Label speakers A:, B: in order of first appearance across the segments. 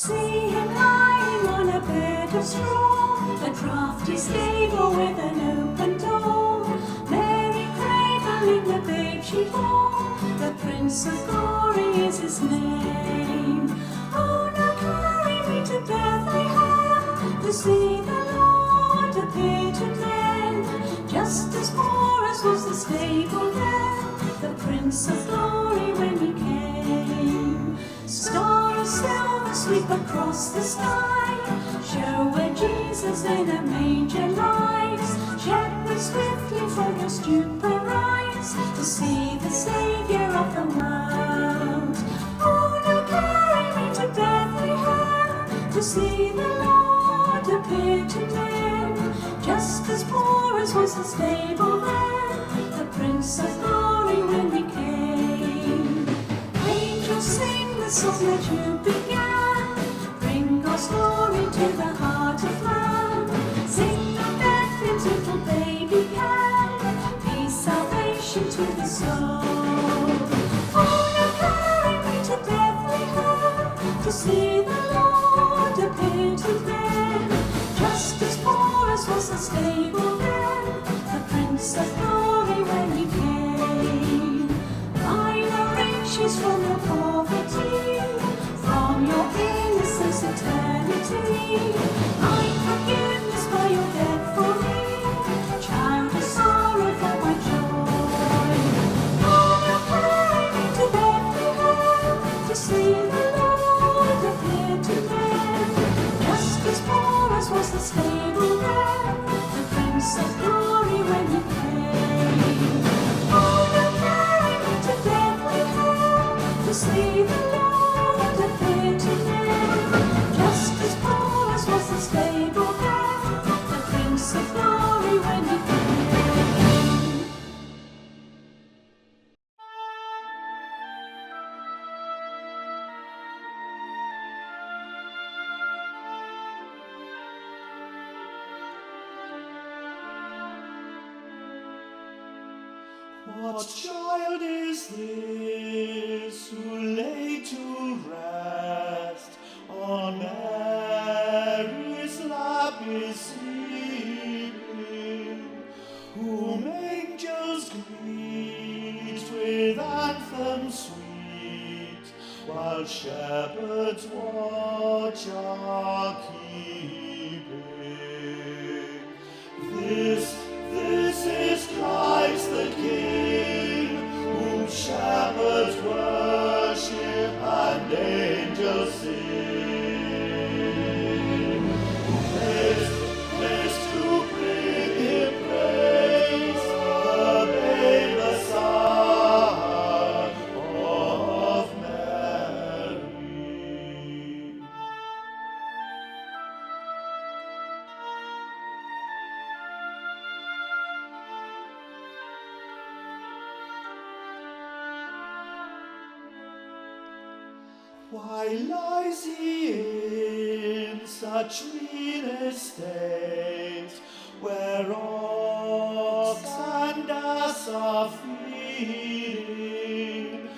A: See him lying on a bed of straw, a draughty stable with an open door. Mary cradling the babe she bore, the Prince of Glory is his name. Oh, now carry me to Bethlehem, to see the Lord appear to men. Just as poor as was the stable then, the Prince of Glory when he came. Star of silver sweep across the sky, show where Jesus in a manger lies. Shepherds swiftly from your stupor rise, to see the Saviour of the world. Oh, now carry me to Bethlehem, to see the Lord appear to men. Just as poor as was the stable then, the Prince of Glory when he came. Angels sing the song that you began, bring God's glory to the heart of man. Sing of Bethlehem's little baby can, peace, salvation to the soul. Oh, now carry me to Bethlehem, to see the Lord appear to men. Just as poor as was the stable then, the Prince of Glory when he came. Mine are riches from your poverty, from your innocence eternity. Mine forgiveness by your death for me, child of sorrow for my joy. Oh, now carry me to Bethlehem, to see the Lord appear to men. Just as poor as was the stable then, the Prince of Glory when he came. Oh, now carry me to Bethlehem, to see the Lord appear to men. Just as poor as was the stable then, the Prince of Glory when he came.
B: What child is this who lay to rest on Mary's lap is sleeping, whom angels greet with anthems sweet, while shepherds watch are keeping? This is Christ the King, whom shepherds worship and angels sing. This to bring him praise, the babe, the Son of Mary. Why lies he in such mean estate, where ox and ass are feeding?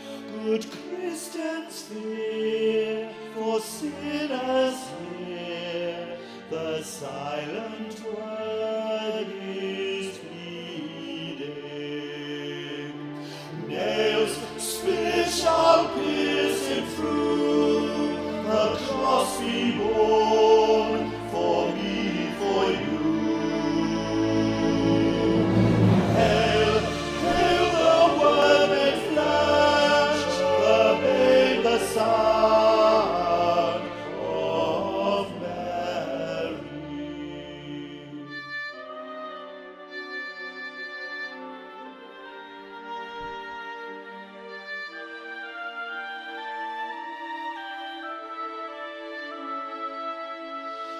B: Good Christians fear, for sinners hear, the silent word is pleading. Nails, spears shall pierce him through, the cross be borne for me, for you. Hail, hail the Word made flesh, the babe, the Son of Mary.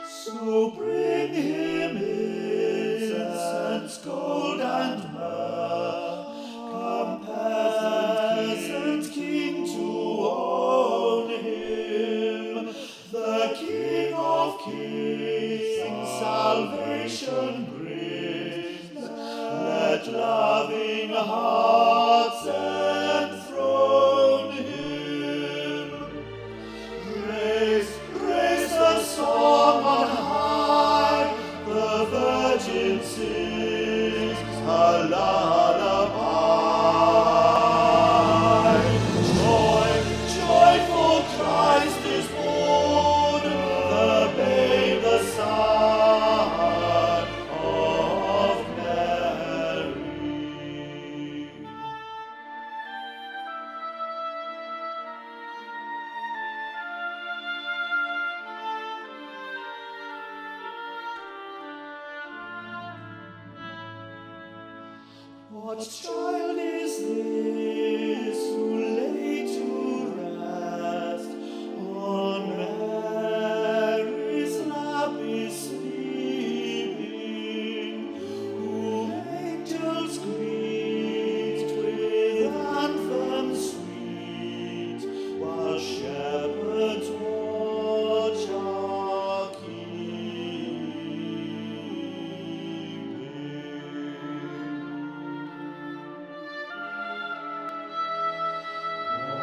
B: So bring him incense, gold and myrrh. Come, peasant king, to own him, the King of kings, salvation brings. Let loving hearts enthrone him. Praise, praise What child is this who lay to rest on Mary's lap is sleeping, whom angels greet with anthems sweet, while shepherds watch are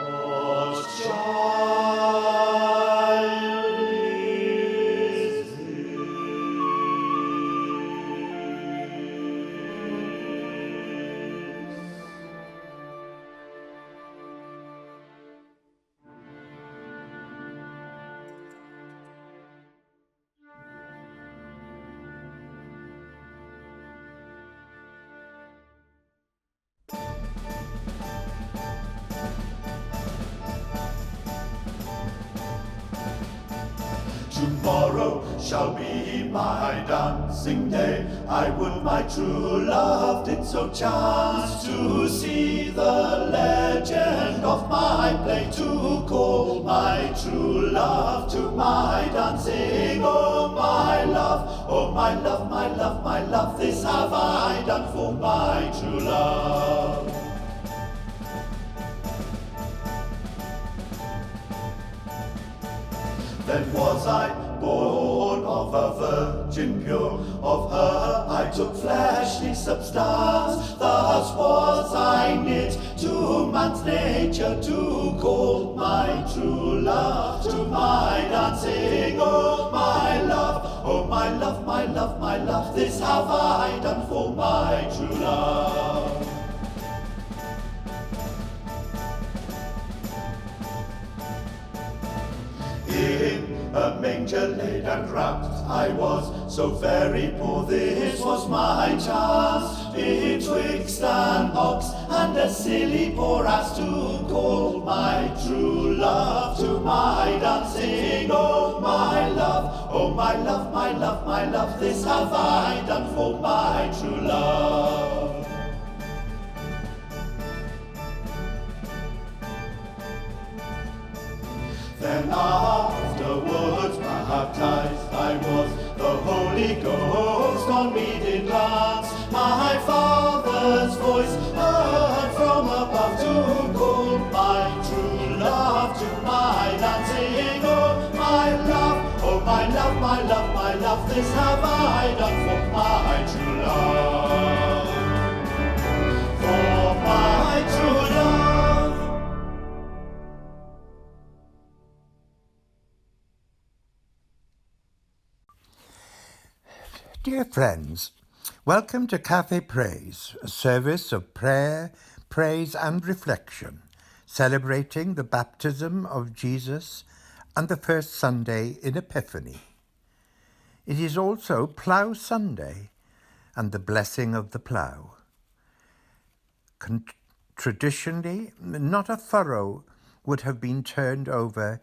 B: What child is Tomorrow shall be my dancing day. I would my true love did so chance to see the legend of my play, to call my true love to my dancing. Oh my love, oh my love, my love, my love, this have I done for my true love. Then was I born of a virgin pure, of her I took fleshly substance, thus was I knit to man's nature, to call my true love to my dancing. Oh my love, oh my love, my love, my love, this have I done for my true love. In a manger laid and wrapped I was, so very poor this was my chance, betwixt an ox and a silly poor ass, to call my true love to my dancing. Oh my love, oh my love, my love, my love, this have I done for my true love. Then afterwards baptized I was, the Holy Ghost on me did glance, my Father's voice heard from above, to call my true love to my dancing. Oh my love, oh my love, my love, my love, this have I done for my true love, for my true love.
C: Dear friends, welcome to Cafe Praise, a service of prayer, praise and reflection, celebrating the baptism of Jesus and the first Sunday in Epiphany. It is also Plough Sunday and the blessing of the plough. Traditionally, not a furrow would have been turned over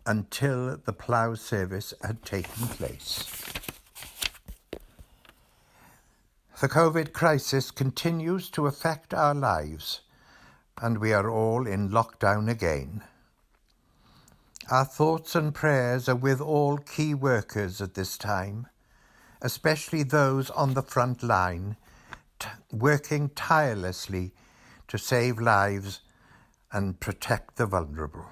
C: until the plough service had taken place. The COVID crisis continues to affect our lives, and we are all in lockdown again. Our thoughts and prayers are with all key workers at this time, especially those on the front line, working tirelessly to save lives and protect the vulnerable.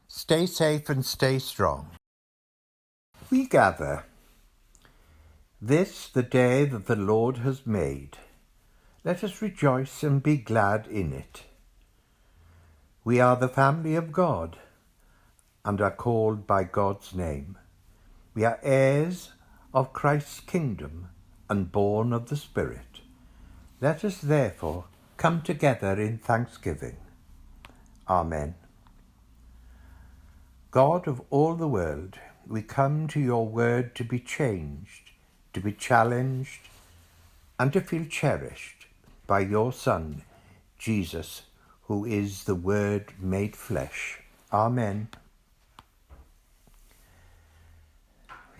C: Stay safe and stay strong. We gather. This the day that the Lord has made. Let us rejoice and be glad in it. We are the family of God and are called by God's name. We are heirs of Christ's kingdom and born of the Spirit. Let us therefore come together in thanksgiving. Amen. God of all the world, we come to your word to be changed, to be challenged, and to feel cherished by your Son, Jesus, who is the Word made flesh. Amen.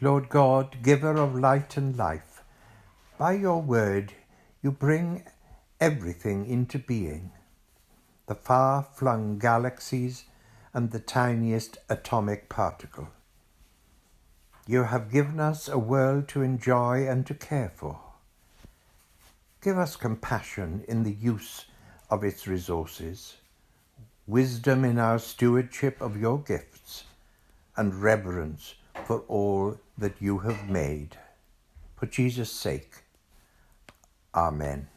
C: Lord God, giver of light and life, by your word you bring everything into being, the far-flung galaxies and the tiniest atomic particle. You have given us a world to enjoy and to care for. Give us compassion in the use of its resources, wisdom in our stewardship of your gifts, and reverence for all that you have made. For Jesus' sake, Amen.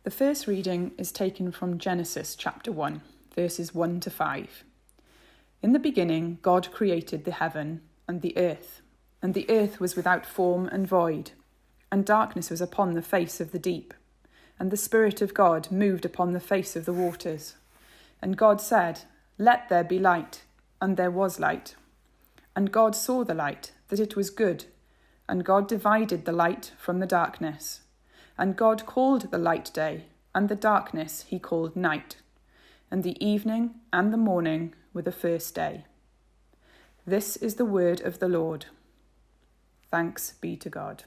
D: The first reading is taken from Genesis chapter 1, verses 1 to 5. In the beginning, God created the heaven and the earth was without form and void, and darkness was upon the face of the deep, and the Spirit of God moved upon the face of the waters. And God said, "Let there be light," and there was light. And God saw the light, that it was good, and God divided the light from the darkness. And God called the light day, and the darkness he called night. And the evening and the morning were the first day. This is the word of the Lord. Thanks be to God.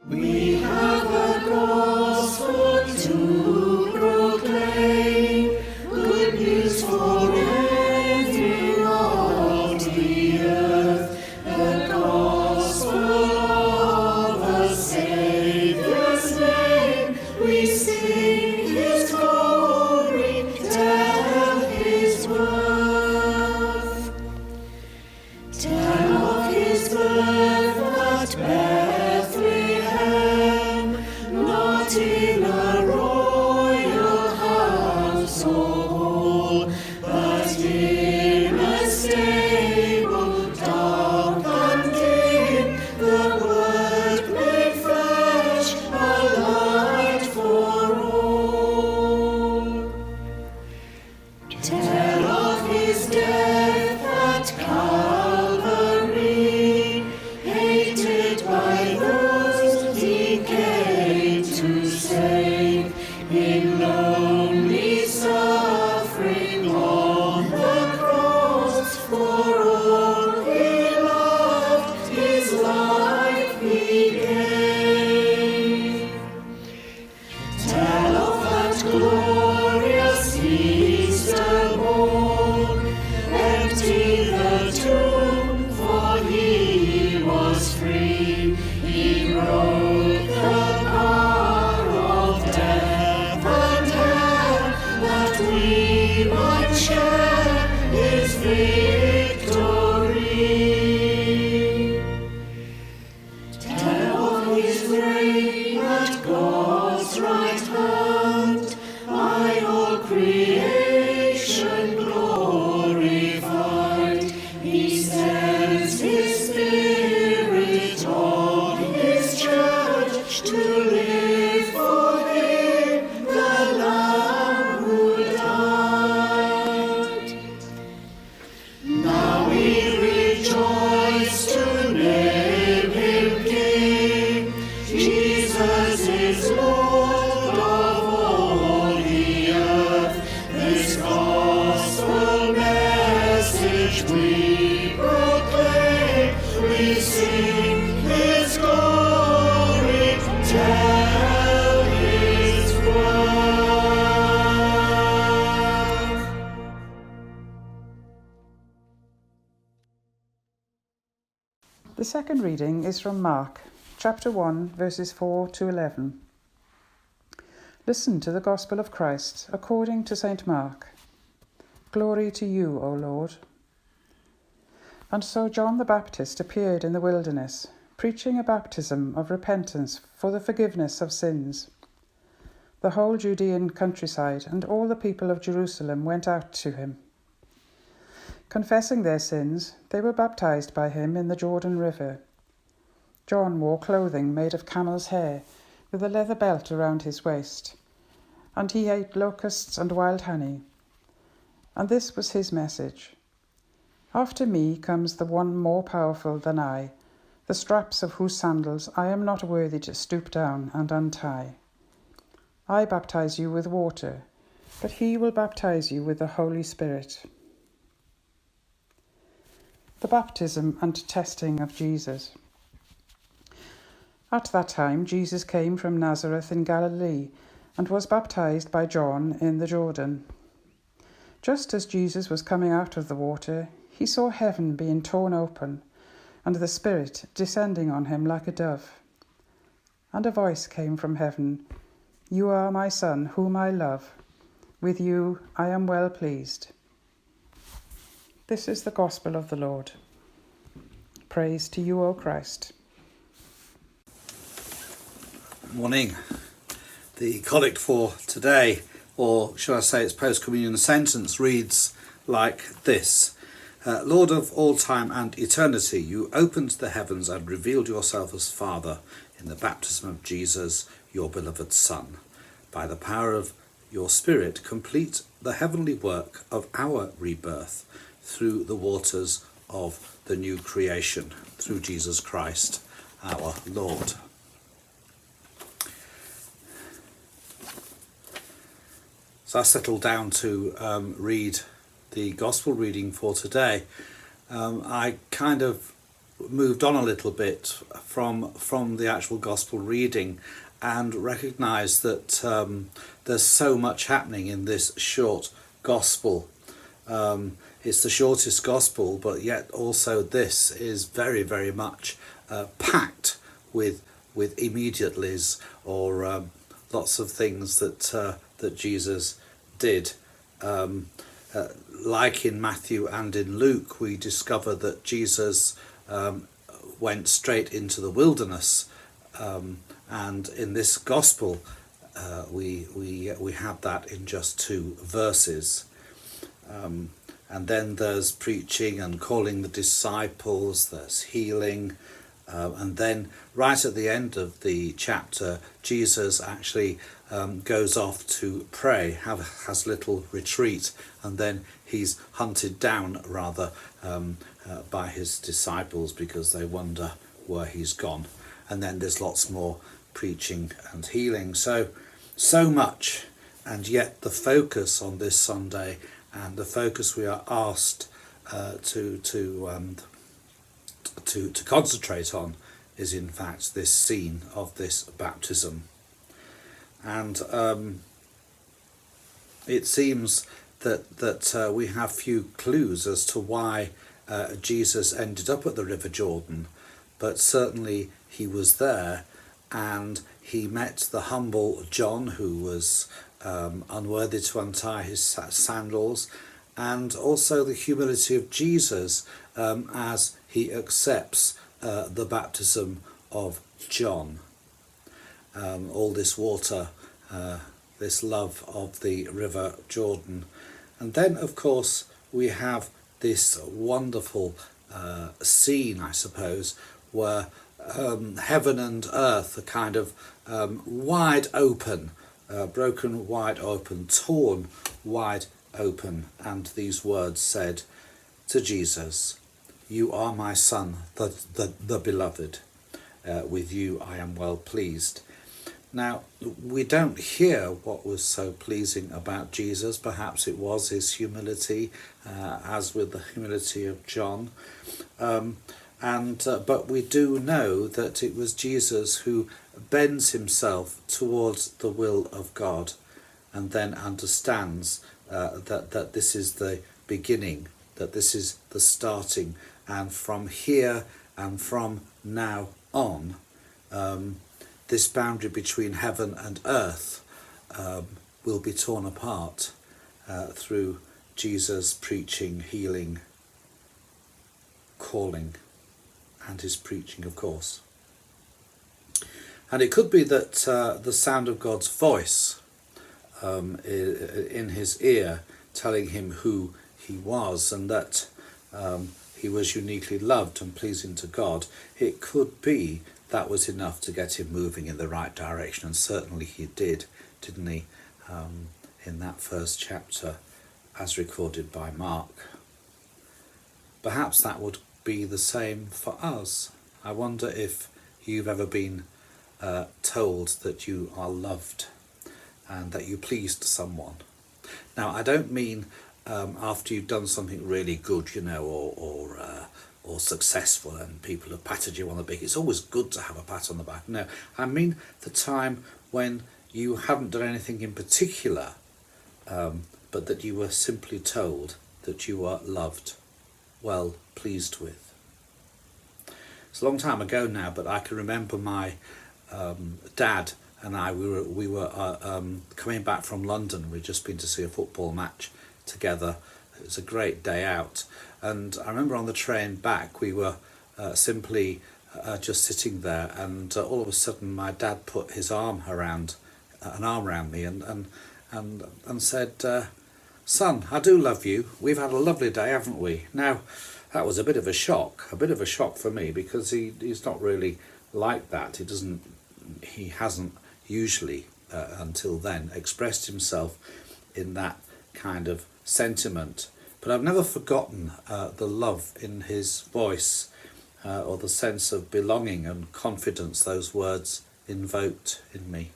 B: We have a gospel to proclaim, good news for every of the earth, the gospel of the Saviour's name. We sing his glory, tell his worth, tell of his birth at Bethlehem. stable, dark and dim, the Word made flesh, a light for all. Tell of his death at Calvary, hated by those he came to save, in lonely suffering on the cross, for all he loved, his life he gave. Tell of that glorious Easter morn, empty the tomb, for he was free. He broke the power of death and hell, that we might share his victory. Tell of his reign at God's right hand, by all creation glorified. He sends his Spirit on his church to live for him, the Lamb who died. Now we rejoice to name him King. Jesus is Lord of all the earth. This gospel message we proclaim. We sing his glory, tell his worth.
D: The second reading is from Mark, chapter 1, verses 4 to 11. Listen to the Gospel of Christ according to St. Mark. Glory to you, O Lord. And so John the Baptist appeared in the wilderness, preaching a baptism of repentance for the forgiveness of sins. The whole Judean countryside and all the people of Jerusalem went out to him. Confessing their sins, they were baptized by him in the Jordan River. John wore clothing made of camel's hair, with a leather belt around his waist, and he ate locusts and wild honey. And this was his message: After me comes the one more powerful than I, the straps of whose sandals I am not worthy to stoop down and untie. I baptize you with water, but he will baptize you with the Holy Spirit. The baptism and testing of Jesus. At that time Jesus came from Nazareth in Galilee and was baptized by John in the Jordan. Just as Jesus was coming out of the water, he saw heaven being torn open, and the Spirit descending on him like a dove. And a voice came from heaven, You are my Son, whom I love. With you I am well pleased. This is the Gospel of the Lord. Praise to you, O Christ.
E: Morning. The collect for today, or shall I say its post-communion sentence, reads like this. Lord of all time and eternity, you opened the heavens and revealed yourself as Father in the baptism of Jesus, your beloved Son. By the power of your Spirit, complete the heavenly work of our rebirth through the waters of the new creation, through Jesus Christ, our Lord. So I settled down to read the Gospel reading for today. I kind of moved on a little bit from the actual Gospel reading and recognised that there's so much happening in this short Gospel. It's the shortest Gospel, but yet also this is very, very much packed with immediatelys or lots of things that Jesus did. Like in Matthew and in Luke, we discover that Jesus went straight into the wilderness, and in this Gospel we have that in just 2 verses. and then there's preaching and calling the disciples, there's healing, and then right at the end of the chapter, Jesus actually goes off to pray, has a little retreat, and then he's hunted down rather by his disciples because they wonder where he's gone. And then there's lots more preaching and healing. So much, and yet the focus on this Sunday, and the focus we are asked to concentrate on, is in fact this scene of this baptism. And it seems that we have few clues as to why Jesus ended up at the River Jordan, but certainly he was there, and he met the humble John, who was unworthy to untie his sandals, and also the humility of Jesus as he accepts the baptism of John. All this water, this love of the River Jordan. And then, of course, we have this wonderful scene, I suppose, where heaven and earth are kind of wide open, broken wide open, torn wide open, and these words said to Jesus, "You are my Son, the beloved. With you I am well pleased." Now, we don't hear what was so pleasing about Jesus. Perhaps it was his humility, as with the humility of John. But we do know that it was Jesus who bends himself towards the will of God, and then understands that this is the beginning, that this is the starting, and from here and from now on, this boundary between heaven and earth will be torn apart through Jesus' preaching, healing, calling, and his preaching, of course. And it could be that the sound of God's voice in his ear telling him who he was, and that he was uniquely loved and pleasing to God, it could be that was enough to get him moving in the right direction. And certainly he did, didn't he, in that first chapter as recorded by Mark. Perhaps that would be the same for us. I wonder if you've ever been told that you are loved and that you pleased someone. Now, I don't mean after you've done something really good, or successful, and people have patted you on the back. It's always good to have a pat on the back. No, I mean the time when you haven't done anything in particular, but that you were simply told that you were loved, well pleased with. It's a long time ago now, but I can remember my dad and I, we were coming back from London. We'd just been to see a football match together. It was a great day out, and I remember on the train back we were simply just sitting there, and all of a sudden my dad put his arm around me and said, "Son, I do love you. We've had a lovely day, haven't we?" Now, that was a bit of a shock for me, because he's not really like that. He hasn't usually until then expressed himself in that kind of sentiment. But I've never forgotten the love in his voice, or the sense of belonging and confidence those words invoked in me.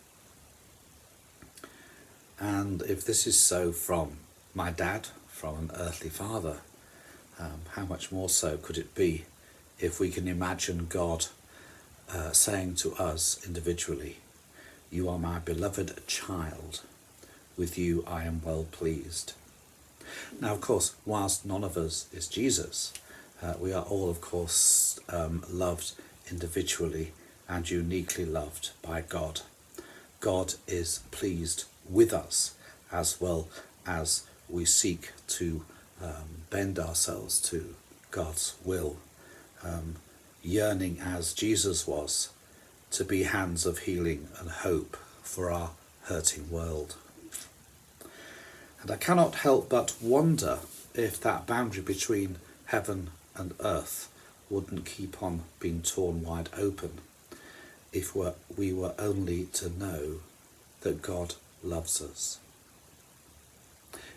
E: And if this is so from my dad, from an earthly father, how much more so could it be if we can imagine God saying to us individually, "You are my beloved child, with you I am well pleased." Now, of course, whilst none of us is Jesus, we are all, of course, loved individually and uniquely loved by God. God is pleased with us, as well as we seek to bend ourselves to God's will, yearning as Jesus was to be hands of healing and hope for our hurting world. And I cannot help but wonder if that boundary between heaven and earth wouldn't keep on being torn wide open if we were only to know that God loves us.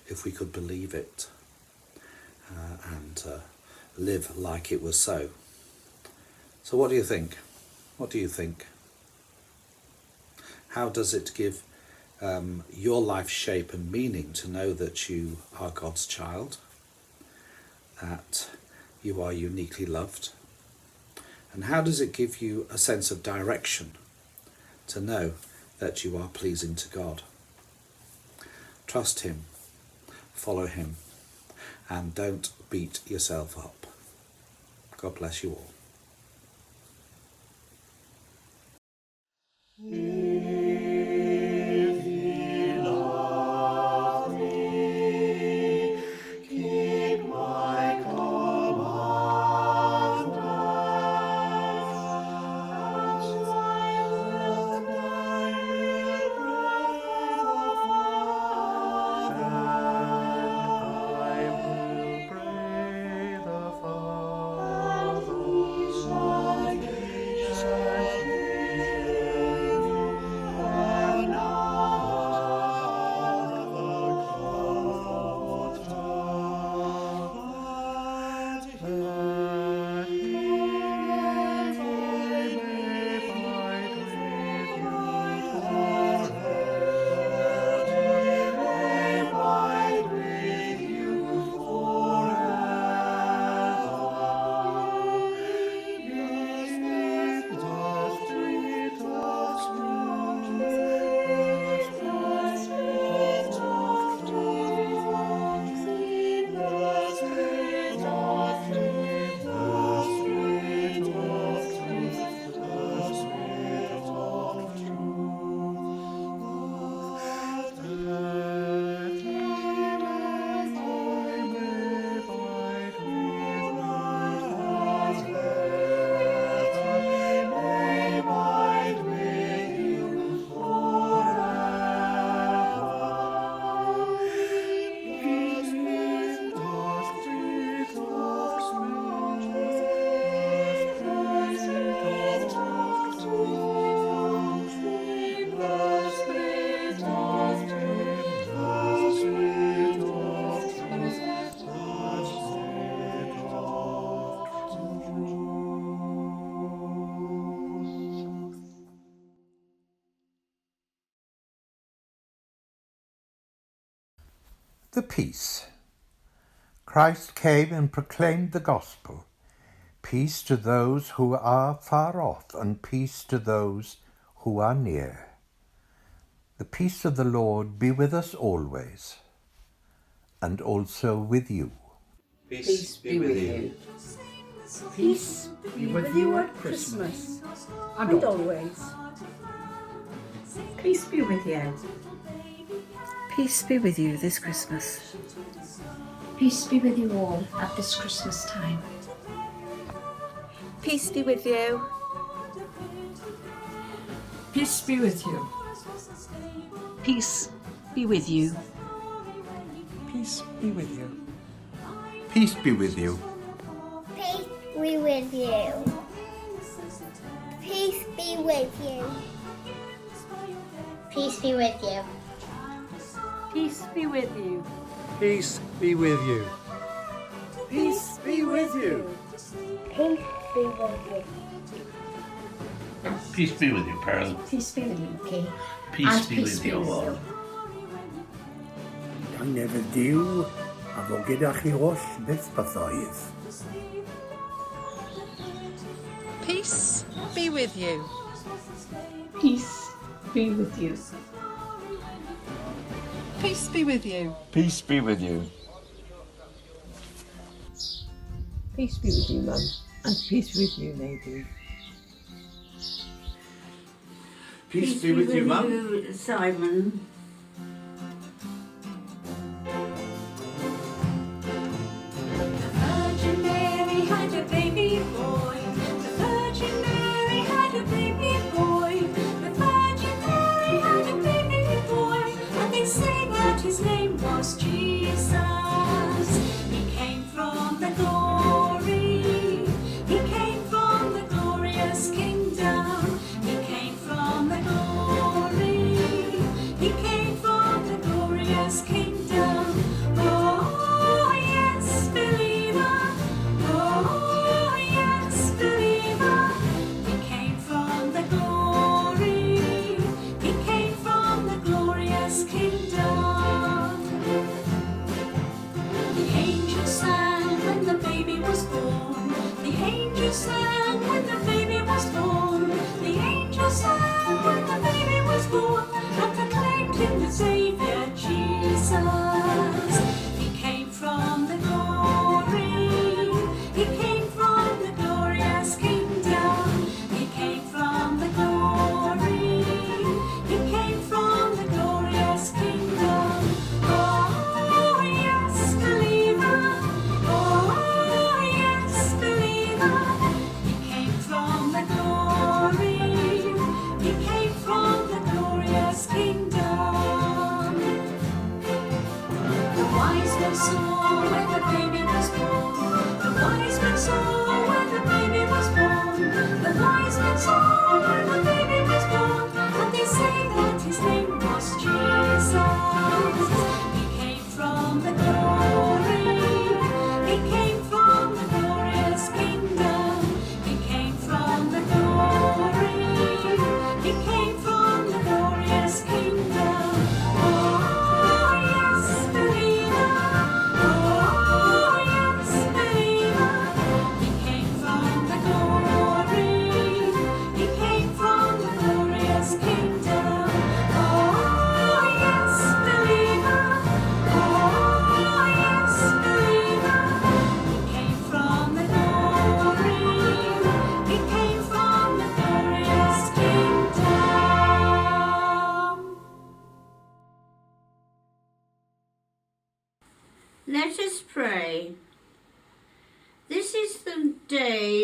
E: If we could believe it and live like it was so. So what do you think? What do you think? How does it give your life shape and meaning to know that you are God's child, that you are uniquely loved? And how does it give you a sense of direction to know that you are pleasing to God? Trust him, follow him, and don't beat yourself up. God bless you all.
B: If ye love me, keep my commandments, and I will pray the Father, and he shall give
C: The peace. Christ came and proclaimed the gospel. Peace to those who are far off, and peace to those who are near. The peace of the Lord be with us always, and also with you.
F: Peace be with you.
G: Peace be with you at Christmas and always.
F: Peace be with you.
H: Peace be with you this Christmas.
I: Peace be with you all at this Christmas time.
H: Peace be with you.
G: Peace be with you.
H: Peace be with you.
J: Peace be with you.
C: Peace be with you.
K: Peace be with you. Peace be with you. Peace be with you.
I: Peace be with you.
J: Peace be with you.
G: Peace be with you.
K: Peace be with you.
L: Peace be with you, Pearl.
I: Peace be with you, Kay.
L: Peace be with you all.
J: Dan never diw a fo gyda chi oll beth bathoedd.
H: Peace be with you.
F: Peace be with you.
H: Peace be with you.
L: Peace be with you.
F: Peace be with you, Mum.
G: And peace with you, Nadine.
L: Peace be with you, Mum.
I: Simon.
A: The Virgin Mary had a baby boy. The Virgin Mary had a baby boy. The Virgin Mary had a baby boy. And they say that his name was Jesus. He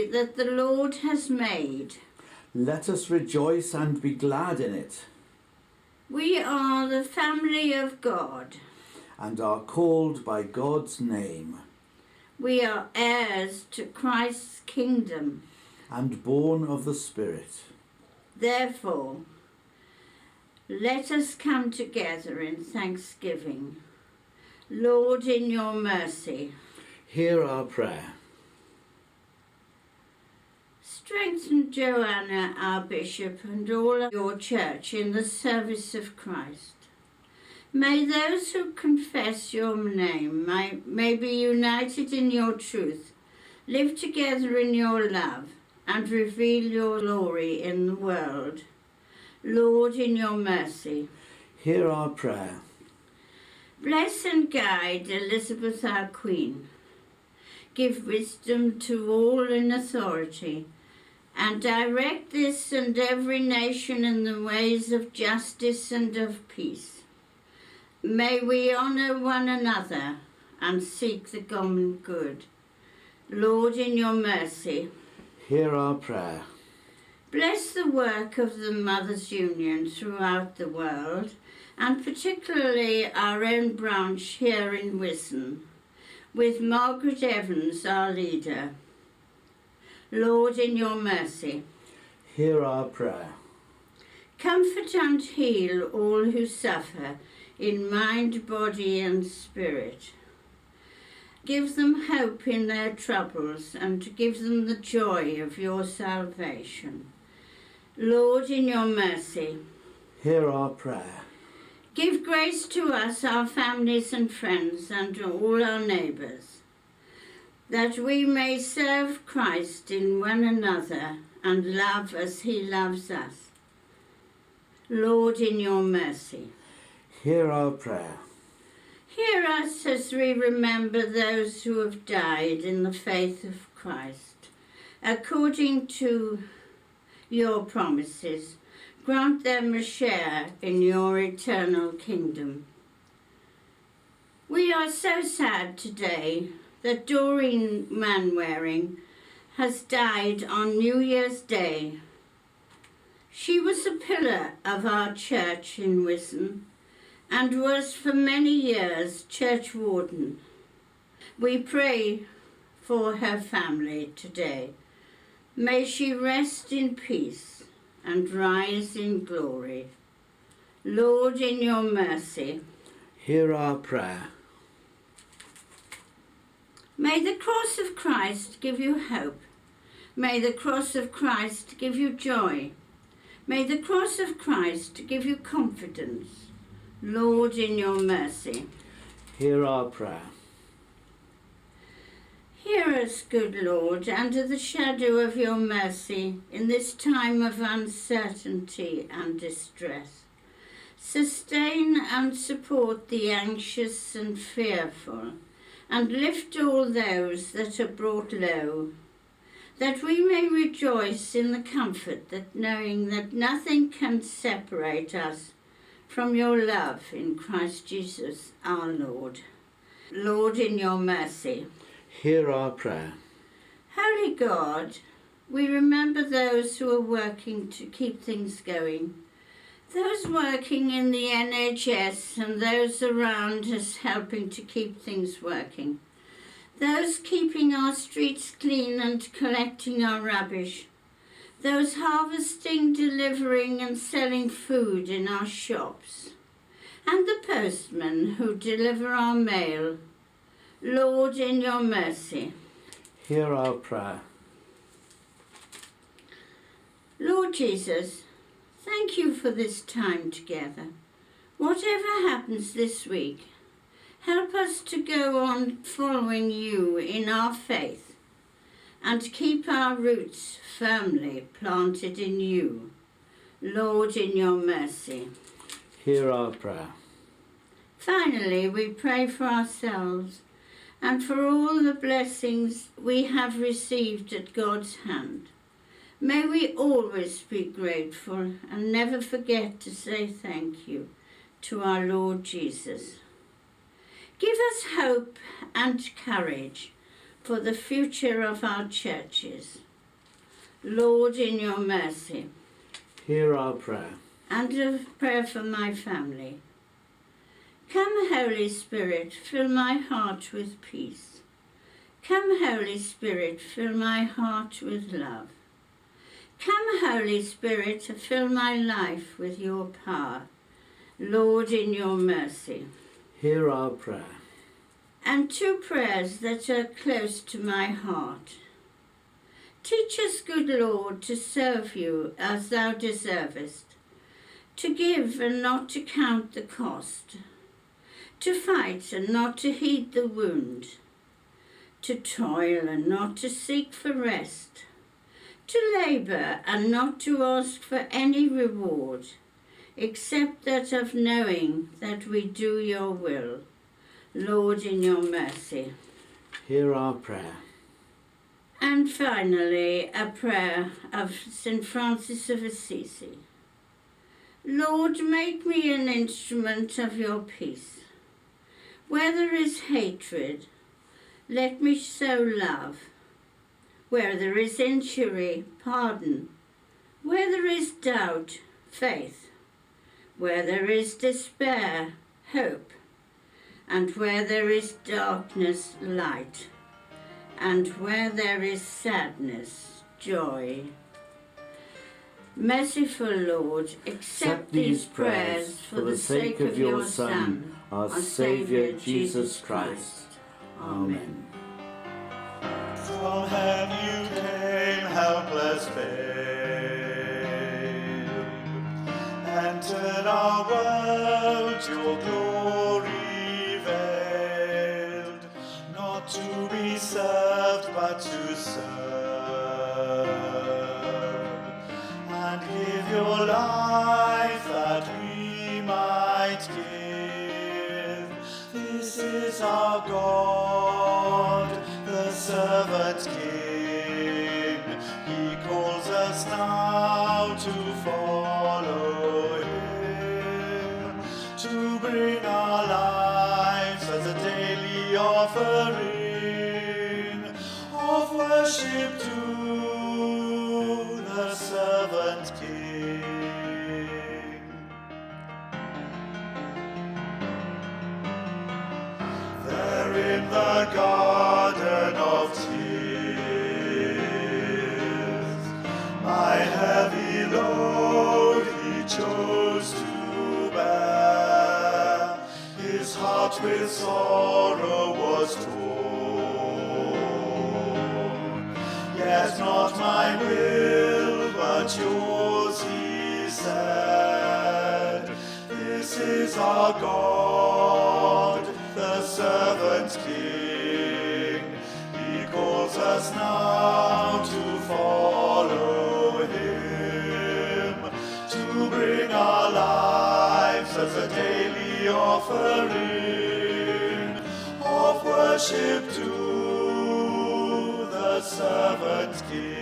M: day that the Lord has made.
N: Let us rejoice and be glad in it.
M: We are the family of God.
N: And are called by God's name.
M: We are heirs to Christ's kingdom.
N: And born of the Spirit.
M: Therefore, let us come together in thanksgiving. Lord, in your mercy,
N: hear our prayer.
M: Strengthen Joanna, our bishop, and all of your church in the service of Christ. May those who confess your name may be united in your truth, live together in your love, and reveal your glory in the world. Lord, in your mercy,
N: hear our prayer.
M: Bless and guide Elizabeth, our Queen. Give wisdom to all in authority, and direct this and every nation in the ways of justice and of peace. May we honour one another and seek the common good. Lord, in your mercy,
N: hear our prayer.
M: Bless the work of the Mothers' Union throughout the world, and particularly our own branch here in Wiston, with Margaret Evans, our leader. Lord, in your mercy,
N: hear our prayer.
M: Comfort and heal all who suffer in mind, body and spirit. Give them hope in their troubles and give them the joy of your salvation. Lord, in your mercy,
N: hear our prayer.
M: Give grace to us, our families and friends, and all our neighbours, that we may serve Christ in one another and love as he loves us. Lord, in your mercy,
N: hear our prayer.
M: Hear us as we remember those who have died in the faith of Christ. According to your promises, grant them a share in your eternal kingdom. We are so sad today that Doreen Manwaring has died on New Year's Day. She was a pillar of our church in Wiston and was for many years church warden. We pray for her family today. May she rest in peace and rise in glory. Lord, in your mercy,
N: hear our prayer.
M: May the cross of Christ give you hope. May the cross of Christ give you joy. May the cross of Christ give you confidence. Lord, in your mercy,
N: hear our prayer.
M: Hear us, good Lord, under the shadow of your mercy in this time of uncertainty and distress. Sustain and support the anxious and fearful, and lift all those that are brought low, that we may rejoice in the comfort that knowing that nothing can separate us from your love in Christ Jesus our Lord. Lord, in your mercy,
N: hear our prayer.
M: Holy God, we remember those who are working to keep things going, those working in the NHS and those around us helping to keep things working, those keeping our streets clean and collecting our rubbish, those harvesting, delivering and selling food in our shops, and the postmen who deliver our mail. Lord, in your mercy,
N: hear our prayer.
M: Lord Jesus, thank you for this time together. Whatever happens this week, help us to go on following you in our faith and keep our roots firmly planted in you. Lord, in your mercy,
N: hear our prayer.
M: Finally, we pray for ourselves and for all the blessings we have received at God's hand. May we always be grateful and never forget to say thank you to our Lord Jesus. Give us hope and courage for the future of our churches. Lord, in your mercy.
N: Hear our prayer.
M: And a prayer for my family. Come, Holy Spirit, fill my heart with peace. Come, Holy Spirit, fill my heart with love. Come, Holy Spirit, fill my life with your power. Lord, in your mercy.
N: Hear our prayer.
M: And two prayers that are close to my heart. Teach us, good Lord, to serve you as thou deservest, to give and not to count the cost, to fight and not to heed the wound, to toil and not to seek for rest, to labour and not to ask for any reward, except that of knowing that we do your will. Lord, in your mercy.
N: Hear our prayer.
M: And finally, a prayer of St. Francis of Assisi. Lord, make me an instrument of your peace. Where there is hatred, let me sow love. Where there is injury, pardon. Where there is doubt, faith. Where there is despair, hope. And where there is darkness, light. And where there is sadness, joy. Merciful Lord, accept these prayers for the sake of your Son, our Saviour Jesus Christ. Amen.
B: From heaven you came, helpless babe, entered our world, your glory veiled, not to be served but to serve, and give your life that we might give. This is our God, the servant King. He calls us now to follow him, to bring our lives as a daily offering of worship to the servant King. There in the garden of tears, my heavy load he chose to bear. His heart with sorrow was torn, yet not my will but yours, he said. This is our God, the servant King. He calls us now to follow him, to bring our lives as a daily offering of worship to the servant King.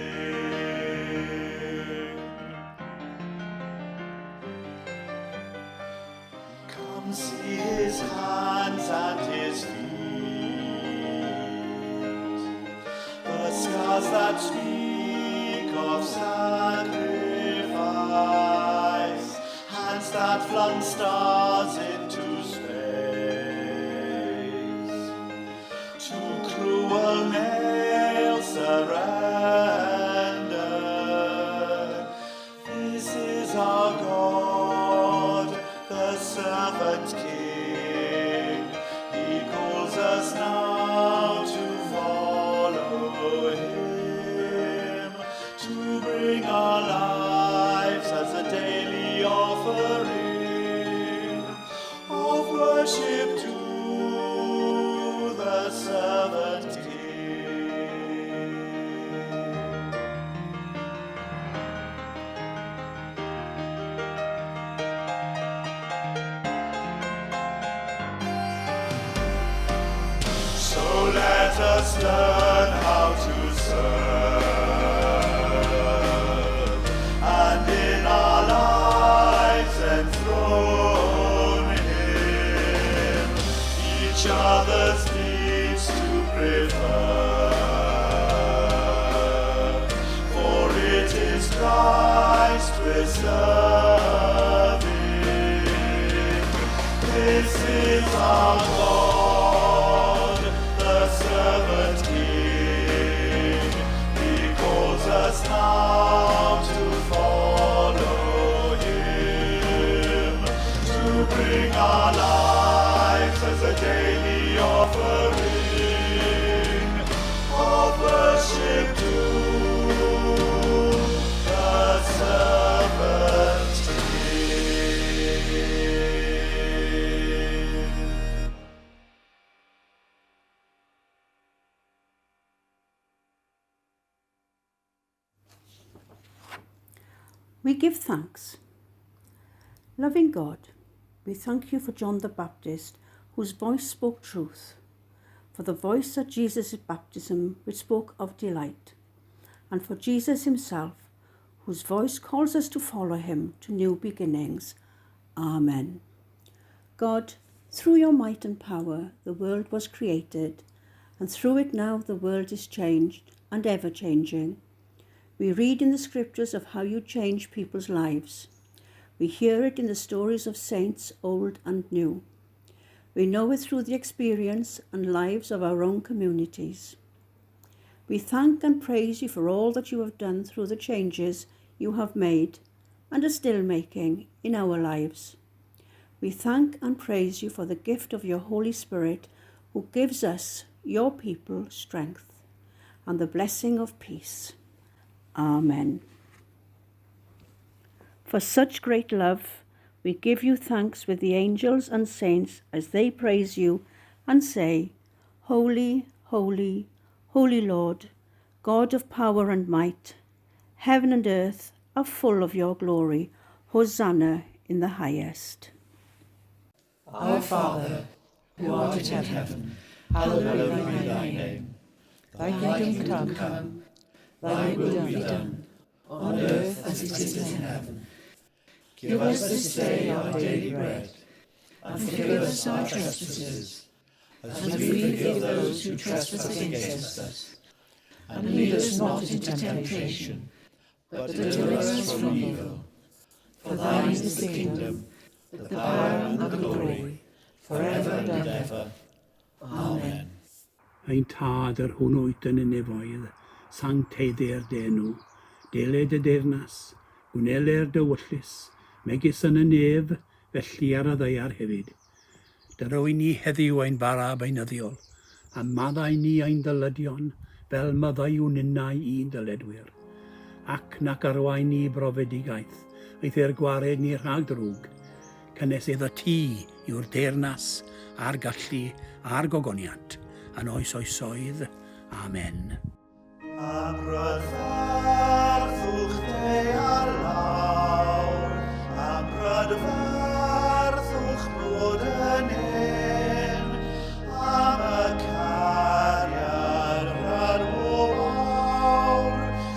B: Come see his hands and his feet, the scars that speak of sacrifice, hands that flung stars into space, to cruel nails surrender. This is our God, the servant King. He calls us now to follow him, to bring our lives as a daily offering of worship to the servant King. So let us learn how to serve, and in our lives enthrone him, each other's needs to prefer, for it
G: We give thanks. Loving God, we thank you for John the Baptist, whose voice spoke truth, for the voice at Jesus' baptism which spoke of delight, and for Jesus himself, whose voice calls us to follow him to new beginnings. Amen. God, through your might and power, the world was created, and through it now the world is changed and ever changing. We read in the scriptures of how you change people's lives. We hear it in the stories of saints old and new. We know it through the experience and lives of our own communities. We thank and praise you for all that you have done through the changes you have made and are still making in our lives. We thank and praise you for the gift of your Holy Spirit, who gives us, your people, strength and the blessing of peace. Amen. For such great love, we give you thanks with the angels and saints as they praise you and say, Holy, holy, holy Lord, God of power and might, heaven and earth are full of your glory. Hosanna in the highest.
O: Our Father, who art in heaven, hallowed be thy name. Thy kingdom come, thy will be done, on earth as it is in heaven. Give us this day our daily bread, and forgive us our trespasses, as we forgive those who trespass against us. And lead us not into temptation, but deliver us from evil. For thine is the kingdom, the power and the glory, forever and ever. Amen.
J: Ein tad yr hwn oed yn y nefoedd, sancteiddau'r denw, deled y deyrnas, gwnele'r dywyllus, megis yn y nef, felly ar y ddeiar hefyd. Dyro i ni heddiw ein bara beinyddiol, a maddau ni ein dylydion, fel maddau yw ninnau i'n dyledwyr. Ac nac arwain ni brofedigaeth, eith e'r gwared ni rhag drwg, cynnes iddo ti yw'r deyrnas, a'r gallu, a'r gogoniant, yn oes oesoedd. Amen.
B: Am rydferthwch de ar lawr, am rydferthwch bod yn un, am y cariad rhan o awr,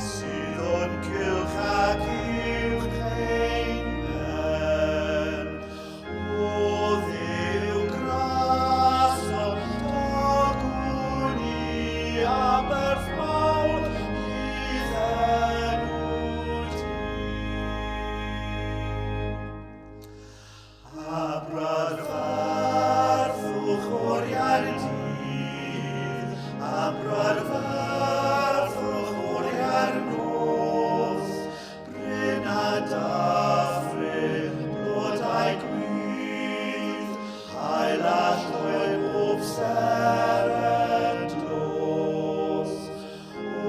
B: sydd o'n cylch ac uwch ein ben. O Dduw gras o'n dogwn i aberth mawr i ddenw ti. A brydferthwch o'r iardydd, a brydferthwch o'r iarnos, bryn a dyffryn blodau gwydd, hael a llwyd bob seren dos. O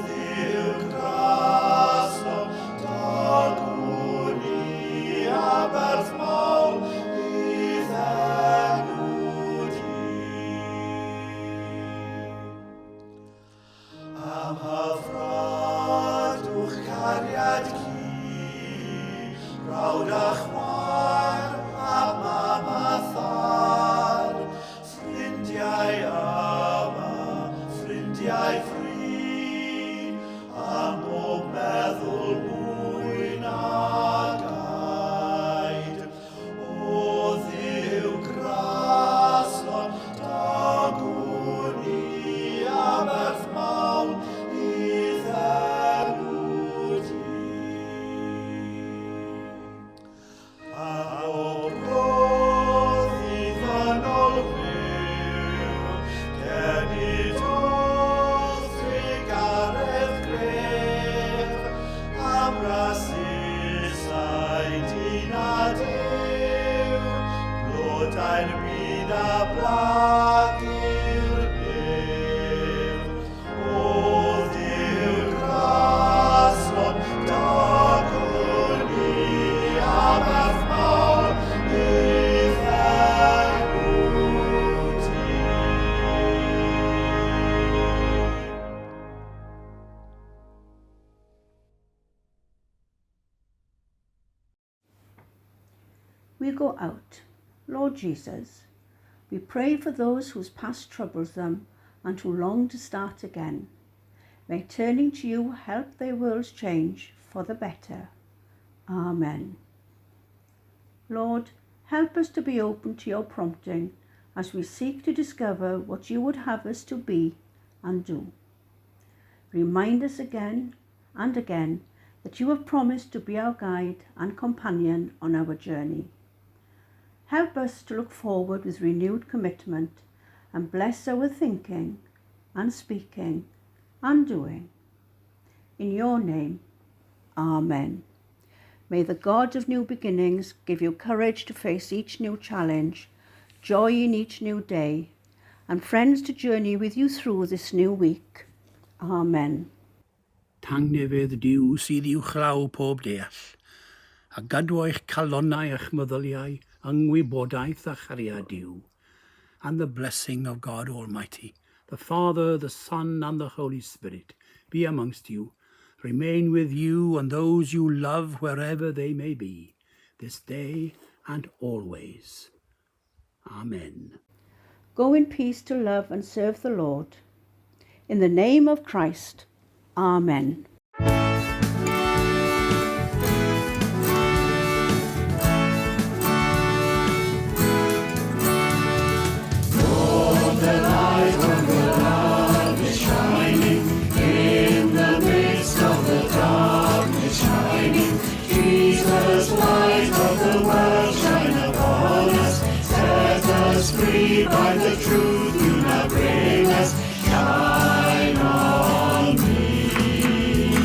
B: Dduw graslon, dogwn i aberth mawr i ddenw ti. Am hyfrydwch cariad ci, rawd a chwaer a mam a thar, ffrindiau yma, ffrindiau ffri, am bob meddwl mwy na gaid. O Dduw graslon, dogwn i aberth mawr i ddenw
G: we go out. Lord Jesus, we pray for those whose past troubles them and who long to start again. May turning to you help their worlds change for the better. Amen. Lord, help us to be open to your prompting as we seek to discover what you would have us to be and do. Remind us again and again that you have promised to be our guide and companion on our journey. Help us to look forward with renewed commitment and bless our thinking and speaking and doing. In your name, Amen. May the God of new beginnings give you courage to face each new challenge, joy in each new day, and friends to journey with you through this new week. Amen.
J: Tangnefydd Duw sydd i'w chlaw pob deall, a gadw eich calonnau eich meddyliau, yngwybodaeth a chariad Duw, and the blessing of God Almighty, the Father, the Son, and the Holy Spirit, be amongst you, remain with you and those you love wherever they may be, this day and always. Amen.
G: Go in peace to love and serve the Lord. In the name of Christ, Amen.
B: Free by the truth you now bring us, shine on me.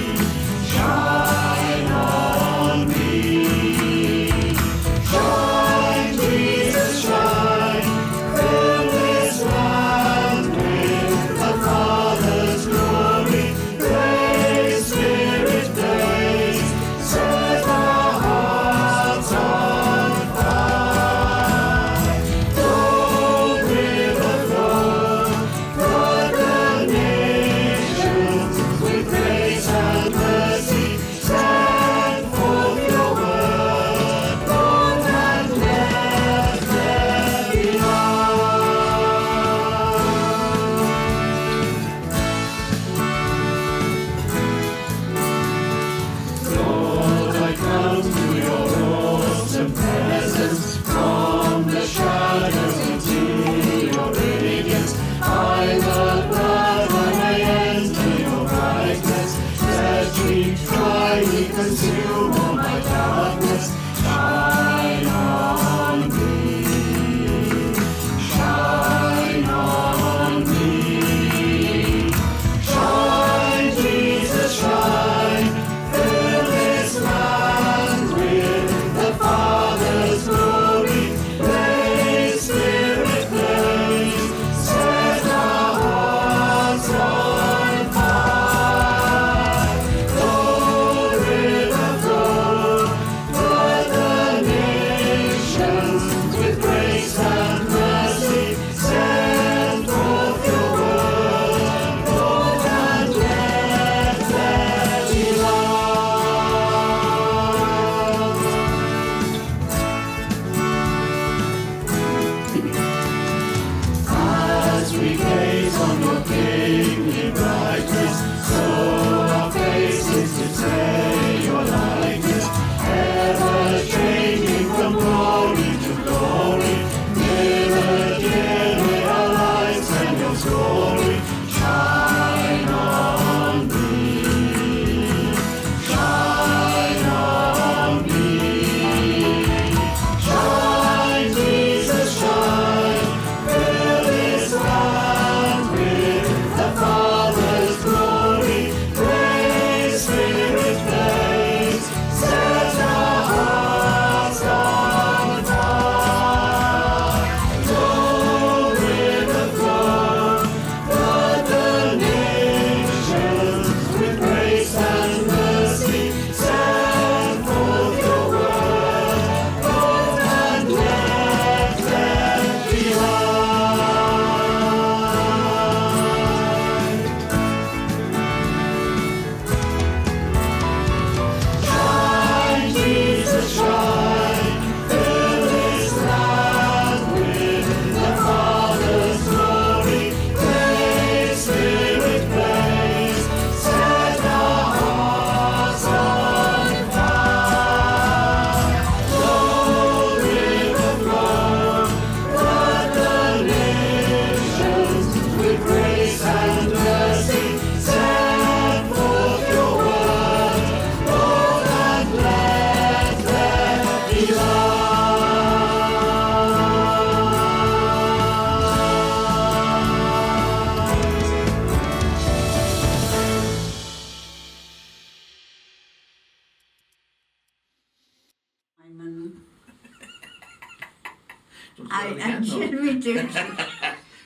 M: And should we do?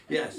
L: Yes.